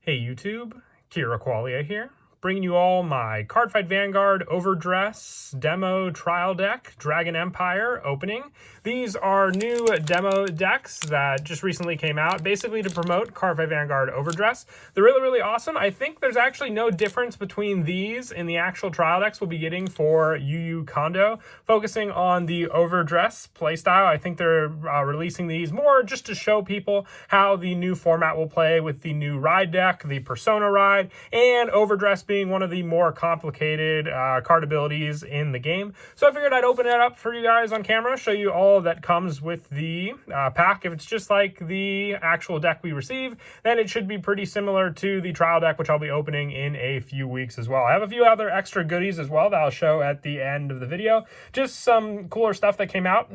Hey YouTube, Kira Qualia here, bringing you all my Cardfight Vanguard Overdress demo trial deck Dragon Empire opening. These are new demo decks that just recently came out, basically to promote Cardfight Vanguard Overdress. They're really awesome. I think there's actually no difference between these and the actual trial decks we'll be getting for Yu Yu Kondo, focusing on the Overdress playstyle. I think they're releasing these more just to show people how the new format will play with the new ride deck, the Persona ride, and Overdress being one of the more complicated card abilities in the game. So I figured I'd open it up for you guys on camera, show you all that comes with the pack. If it's just like the actual deck we receive, then it should be pretty similar to the trial deck, which I'll be opening in a few weeks as well. I have a few other extra goodies as well that I'll show at the end of the video. Just some cooler stuff that came out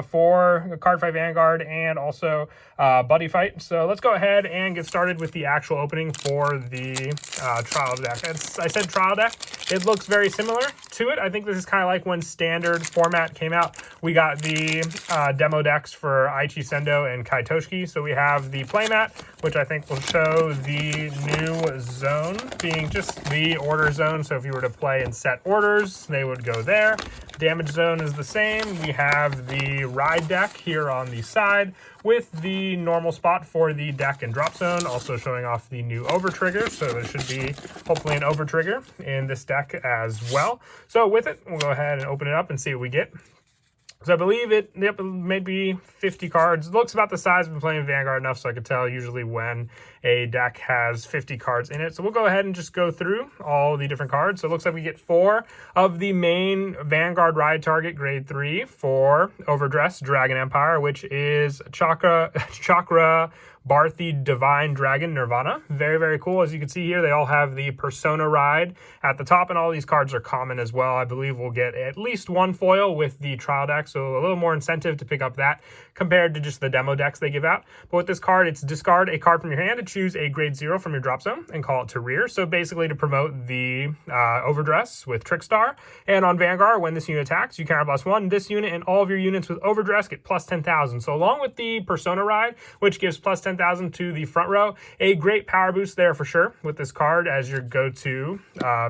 for Cardfight Vanguard and also Buddy Fight. So let's go ahead and get started with the actual opening for the trial deck. I said trial deck. It looks very similar to it. I think this is kind of like when standard format came out. We got the demo decks for Aichi Sendo and Kaitoshi. So we have the playmat, which I think will show the new zone being just the order zone. So if you were to play and set orders, they would go there. Damage zone is the same. We have the ride deck here on the side with the normal spot for the deck and drop zone, also showing off the new over trigger. So there should be hopefully an over trigger in this deck as well. So with it, we'll go ahead and open it up and see what we get. So I believe it may be 50 cards. It looks about the size. I've been playing Vanguard enough so I could tell usually when a deck has 50 cards in it. So we'll go ahead and just go through all the different cards. So it looks like we get 4 of the main Vanguard Ride Target Grade 3 for Overdress Dragon Empire, which is Chakra Bharti Divine Dragon Nirvana. Very cool. As you can see here, they all have the Persona ride at the top, and all these cards are common as well. I believe we'll get at least one foil with the trial deck, so a little more incentive to pick up that compared to just the demo decks they give out. But with this card, it's discard a card from your hand to choose a grade 0 from your drop zone and call it to rear. So basically to promote the Overdress with Trickstar. And on Vanguard, when this unit attacks, you counter +1. This unit and all of your units with Overdress get plus 10,000. So along with the Persona ride, which gives plus 10,000 to the front row, a great power boost there for sure with this card as your go-to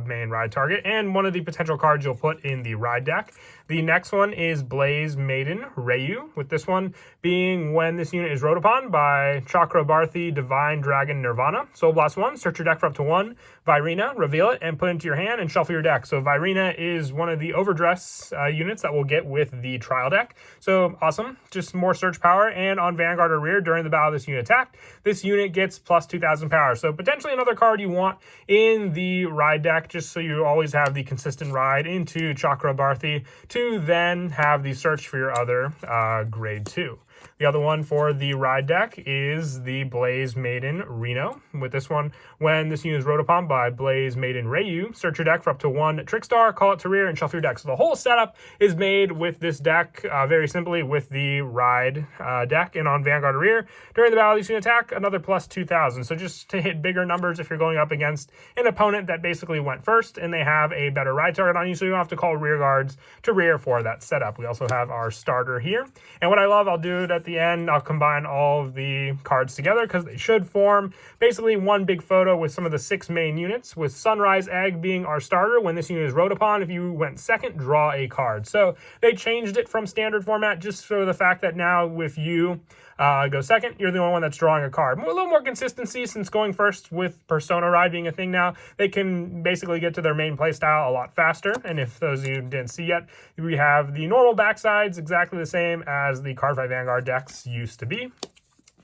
main ride target, and one of the potential cards you'll put in the ride deck. The next one is Blaze Maiden Ryu, with this one being when this unit is rode upon by Chakra Bharti Divine Dragon Nirvana. Soul Blast 1, search your deck for up to 1 Virina, reveal it, and put it into your hand and shuffle your deck. So Virina is one of the Overdress units that we'll get with the trial deck. So awesome, just more search power. And on Vanguard or rear, during the battle this unit attacked, this unit gets plus 2,000 power. So potentially another card you want in the ride deck, just so you always have the consistent ride into Chakra Bharti to then have the search for your other grade 2. The other one for the ride deck is the Blaze Maiden Reno. With this one, when this unit is rode upon by Blaze Maiden Ryu, search your deck for up to 1 Trickstar, call it to rear, and shuffle your deck. So the whole setup is made with this deck very simply with the ride deck. And on Vanguard rear, during the battle, this unit attack, another plus 2,000. So just to hit bigger numbers if you're going up against an opponent that basically went first and they have a better ride target on you, so you don't have to call rear guards to rear for that setup. We also have our starter here. And what I love, I'll do it at the end, I'll combine all of the cards together because they should form basically one big photo with some of the 6 main units, with Sunrise Egg being our starter. When this unit is rode upon, if you went second, draw a card. So they changed it from standard format just for the fact that now if you go second, you're the only one that's drawing a card. A little more consistency, since going first with Persona ride being a thing now, they can basically get to their main playstyle a lot faster. And if those of you didn't see yet, we have the normal backsides exactly the same as the Cardfight Vanguard decks used to be.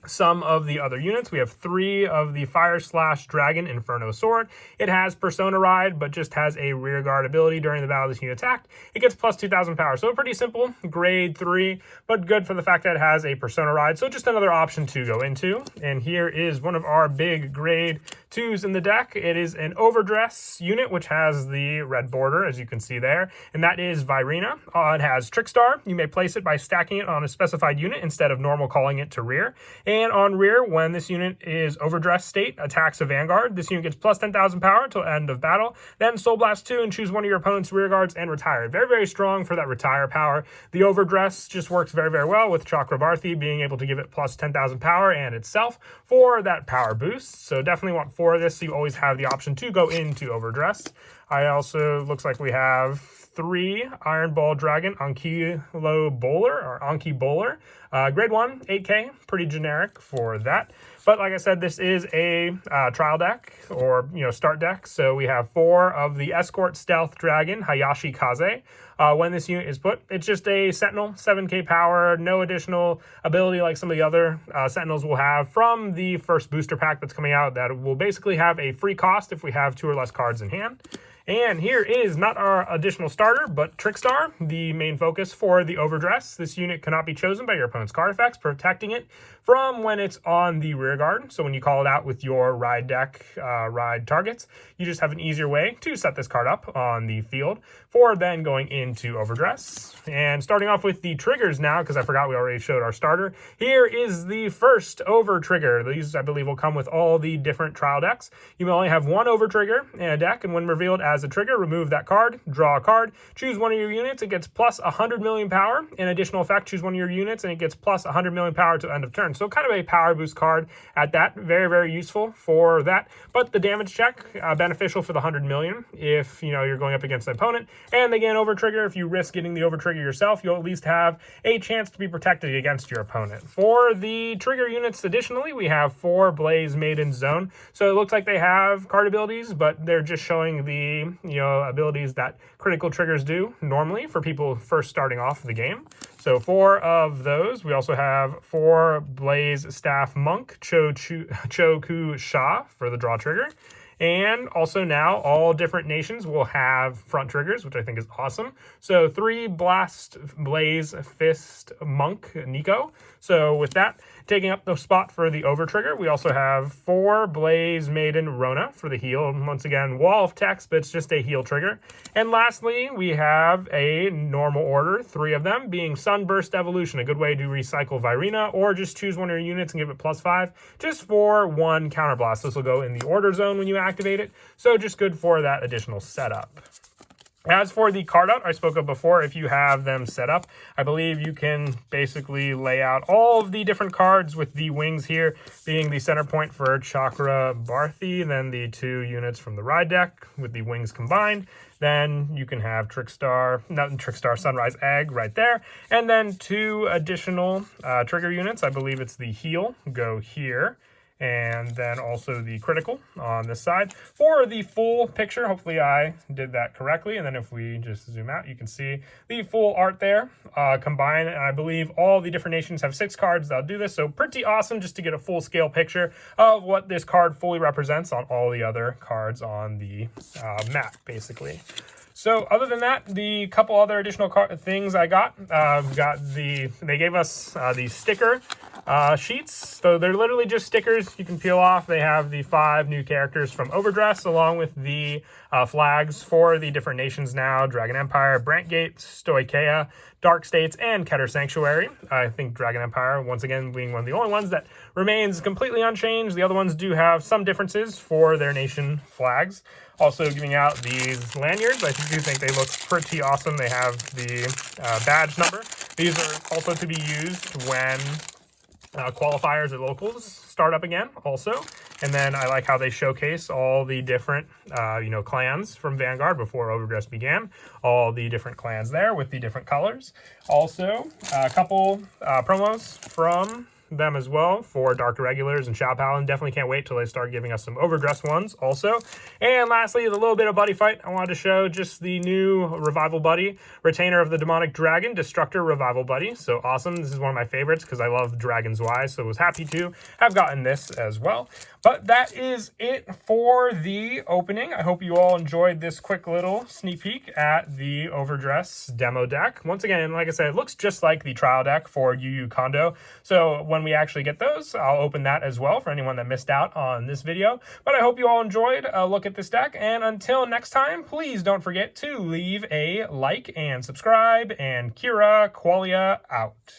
Some of the other units, we have 3 of the Fire Slash Dragon Inferno Sword. It has Persona Ride, but just has a rear guard ability during the battle this unit attacked. It gets plus 2,000 power, so pretty simple, grade 3, but good for the fact that it has a Persona Ride, so just another option to go into. And here is one of our big grade 2s in the deck. It is an Overdress unit, which has the red border, as you can see there, and that is Virina. It has Trickstar. You may place it by stacking it on a specified unit instead of normal calling it to rear. And And on rear, when this unit is overdressed state, attacks a Vanguard. This unit gets plus 10,000 power until end of battle. Then Soul Blast 2 and choose one of your opponent's rear guards and retire. Very, very strong for that retire power. The overdress just works very, very well with Chakrabarthi being able to give it plus 10,000 power and itself for that power boost. So definitely want 4 of this, so you always have the option to go into overdress. I also, looks like we have 3 Iron Ball Dragon Ankylo Bowler, or Anki Bowler. Grade 1, 8K, pretty generic for that. But like I said, this is a trial deck, or start deck. So we have 4 of the Escort Stealth Dragon Hayashi Kaze. When this unit is put, it's just a Sentinel, 7K power, no additional ability like some of the other Sentinels will have from the first booster pack that's coming out, that will basically have a free cost if we have 2 or less cards in hand. And here is not our additional starter, but Trickstar, the main focus for the overdress. This unit cannot be chosen by your opponent's card effects, protecting it from when it's on the rear guard. So when you call it out with your ride deck, ride targets, you just have an easier way to set this card up on the field for then going into overdress. And starting off with the triggers now, because I forgot we already showed our starter. Here is the first over trigger. These, I believe, will come with all the different trial decks. You may only have 1 over trigger in a deck, and when revealed as a trigger, remove that card, draw a card, choose one of your units, it gets plus 100 million power. An additional effect, choose one of your units, and it gets plus 100 million power to end of turn. So kind of a power boost card at that. Very, very useful for that. But the damage check, beneficial for the 100 million if you're going up against an opponent. And again, over trigger, if you risk getting the over trigger yourself, you'll at least have a chance to be protected against your opponent. For the trigger units, additionally, we have 4 Blaze Maiden Zone. So it looks like they have card abilities, but they're just showing the abilities that critical triggers do normally for people first starting off the game. So 4 of those. We also have 4 Blaze Staff Monk Choku Sha for the draw trigger. And also now all different nations will have front triggers, which I think is awesome. So 3 Blast Blaze Fist Monk Nico. So with that, taking up the spot for the over trigger, we also have 4 Blaze Maiden Rona for the heal. Once again, wall of text, but it's just a heal trigger. And lastly, we have a normal order, 3 of them, being Sunburst Evolution, a good way to recycle Virina, or just choose one of your units and give it plus 5, just for 1 counterblast. This will go in the order zone when you activate it, so just good for that additional setup. As for the card out I spoke of before, if you have them set up, I believe you can basically lay out all of the different cards with the wings here being the center point for Chakrabarthi, then the 2 units from the ride deck with the wings combined. Then you can have Sunrise Egg right there. And then 2 additional trigger units. I believe it's the heal go here. And then also the critical on this side. For the full picture, hopefully I did that correctly. And then if we just zoom out, you can see the full art there combined. And I believe all the different nations have 6 cards that'll do this. So pretty awesome just to get a full scale picture of what this card fully represents on all the other cards on the map, basically. So other than that, the couple other additional things I got, they gave us the sticker sheets. So they're literally just stickers you can peel off. They have the 5 new characters from Overdress along with the flags for the different nations now: Dragon Empire, Brantgate, Stoicheia, Dark States, and Keter Sanctuary. I think Dragon Empire, once again, being one of the only ones that remains completely unchanged. The other ones do have some differences for their nation flags. Also giving out these lanyards. I do think they look pretty awesome. They have the badge number. These are also to be used when qualifiers or locals start up again also. And then I like how they showcase all the different clans from Vanguard before Overdress began. All the different clans there with the different colors. Also a couple promos from them as well for Dark Irregulars and Shao Paladin. Definitely can't wait till they start giving us some Overdress ones also. And lastly, the little bit of buddy fight I wanted to show, just the new Revival Buddy, Retainer of the Demonic Dragon, Destructor Revival Buddy. So awesome. This is one of my favorites because I love Dragon's Wise, so I was happy to have gotten this as well. But that is it for the opening. I hope you all enjoyed this quick little sneak peek at the Overdress demo deck. Once again, like I said, it looks just like the trial deck for Yu Yu Kondo. So when we actually get those, I'll open that as well for anyone that missed out on this video. But I hope you all enjoyed a look at this deck. And until next time, please don't forget to leave a like and subscribe. And Kira Qualia out.